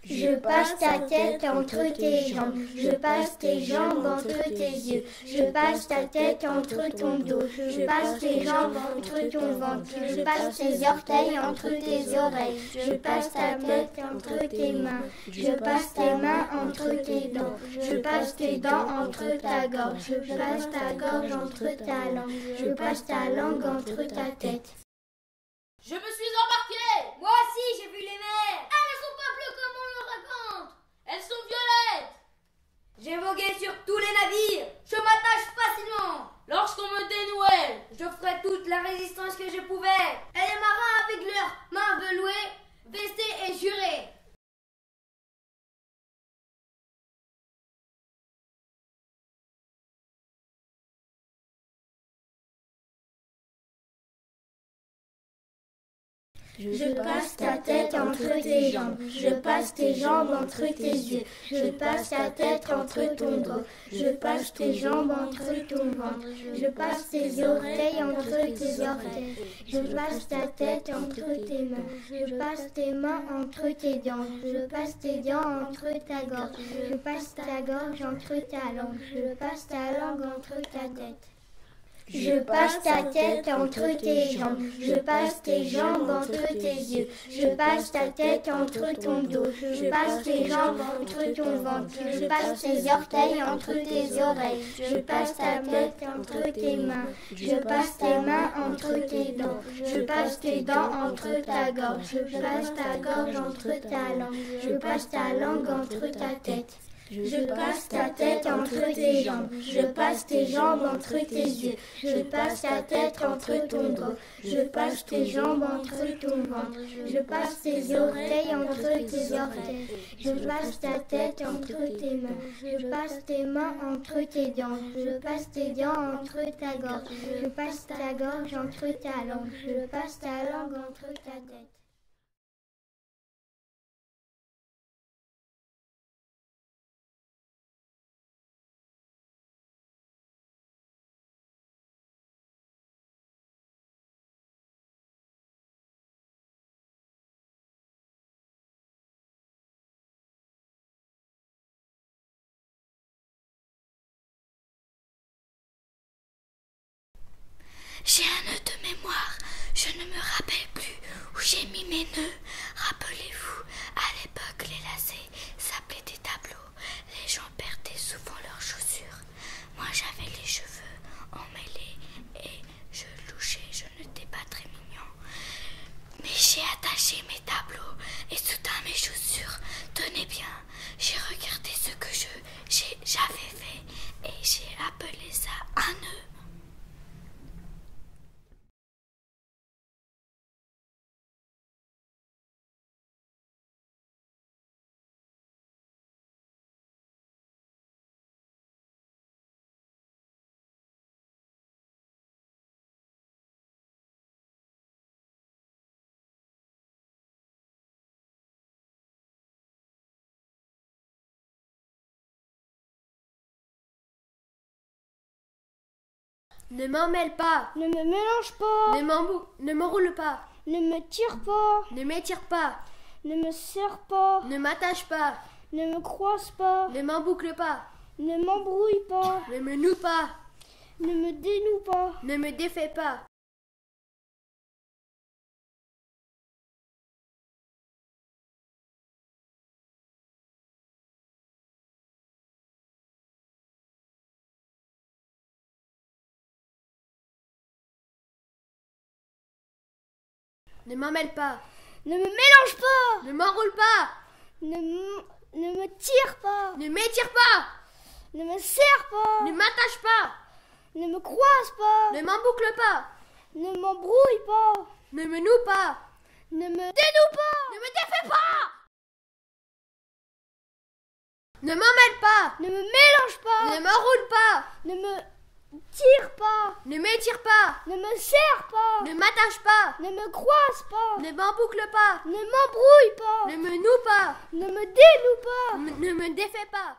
Je passe ta tête entre tes jambes, je passe tes jambes entre tes yeux, je passe ta tête entre ton dos, je passe tes jambes entre ton ventre, je passe tes orteils entre tes oreilles, je passe ta tête entre tes mains, je passe tes mains entre tes dents, je passe tes dents entre ta gorge, je passe ta gorge entre ta langue, je passe ta langue entre ta tête. Je me suis embarqué. Moi aussi, j'ai vu les mers. Elles ne sont pas bleues comme on le raconte. Elles sont violettes. J'ai vogué sur tous les navires. Je m'attache facilement. Lorsqu'on me dénouait, je ferais toute la résistance que je pouvais. Et les marins avec leurs mains velouées, vestés et jurés. Je passe ta tête entre tes jambes, je passe tes jambes entre tes yeux, je passe ta tête entre ton dos, je passe tes jambes entre ton ventre, je passe tes orteils entre tes orteils, je passe ta tête entre tes mains, je passe tes mains entre tes dents, je passe tes dents entre ta gorge, je passe ta gorge entre ta langue, je passe ta langue entre ta tête. Je passe ta tête entre tes jambes, je passe tes jambes entre tes yeux, je passe ta tête entre ton dos, je passe tes jambes entre ton ventre, je passe tes orteils entre tes oreilles, je passe ta tête entre tes mains, je passe tes mains entre tes dents, je passe tes dents entre ta gorge, je passe ta gorge entre ta langue, je passe ta langue entre ta tête. Je passe ta tête entre tes jambes, je passe tes jambes entre tes yeux, je passe ta tête entre ton dos, je passe tes jambes entre ton ventre, je passe tes orteils entre tes orteils, je passe ta tête entre tes mains, je passe tes mains entre tes dents, je passe tes dents entre ta gorge, je passe ta gorge entre ta langue, je passe ta langue entre ta tête. J'ai un nœud de mémoire, je ne me rappelle plus où j'ai mis mes nœuds. Rappelez-vous, à l'époque, les lacets s'appelaient des tableaux. Les gens perdaient souvent leurs chaussures. Moi, j'avais les cheveux emmêlés et je louchais, je n'étais pas très mignon. Mais j'ai attaché mes tableaux et soudain mes chaussures. Tenez bien, j'ai regardé ce que j'avais fait et j'ai appelé ça un nœud. Ne m'en mêle pas. Ne me mélange pas. Ne m'enroule pas. Ne me tire pas. Ne m'étire pas. Ne me serre pas. Ne m'attache pas. Ne me croise pas. Ne m'emboucle pas. Ne m'embrouille pas. Ne me noue pas. Ne me dénoue pas. Ne me défais pas. Ne m'en mêle pas. Ne me mélange pas. Ne m'enroule pas. Ne me tire pas. Ne m'étire pas. Ne me serre pas. Ne m'attache pas. Ne me croise pas. Ne m'emboucle pas. Ne m'embrouille pas. Ne me noue pas. Ne me dénoue pas. Ne me défais pas. Ne m'en mêle pas. Ne me mélange pas. Ne m'enroule pas. Ne me tire pas. Ne m'étire pas. Ne me serre pas. Ne m'attache pas. Ne me croise pas. Ne m'emboucle pas. Ne m'embrouille pas. Ne me noue pas. Ne me dénoue pas. Ne me défais pas.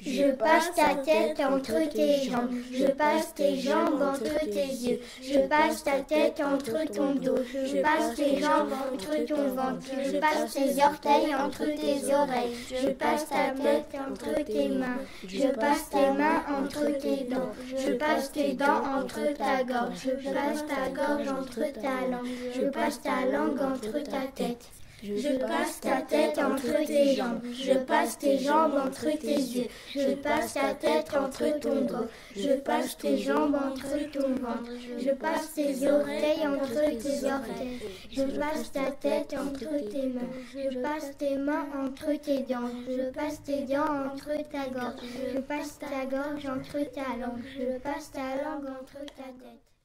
Je passe ta tête entre tes jambes, je passe tes jambes entre tes yeux, je passe ta tête entre ton dos, je passe tes jambes entre ton ventre, je passe tes orteils entre tes oreilles, je passe ta tête entre tes mains, je passe tes mains entre tes dents, je passe tes dents entre ta gorge, je passe ta gorge entre ta langue, je passe ta langue entre ta tête. Je passe ta tête entre tes jambes, je passe tes jambes entre tes yeux, je passe ta tête entre ton dos, je passe tes jambes entre ton ventre, je passe tes oreilles entre tes orteils, je passe ta tête entre tes mains, je passe tes mains entre tes dents, je passe tes dents entre ta gorge, je passe ta gorge entre ta langue, je passe ta langue entre ta tête.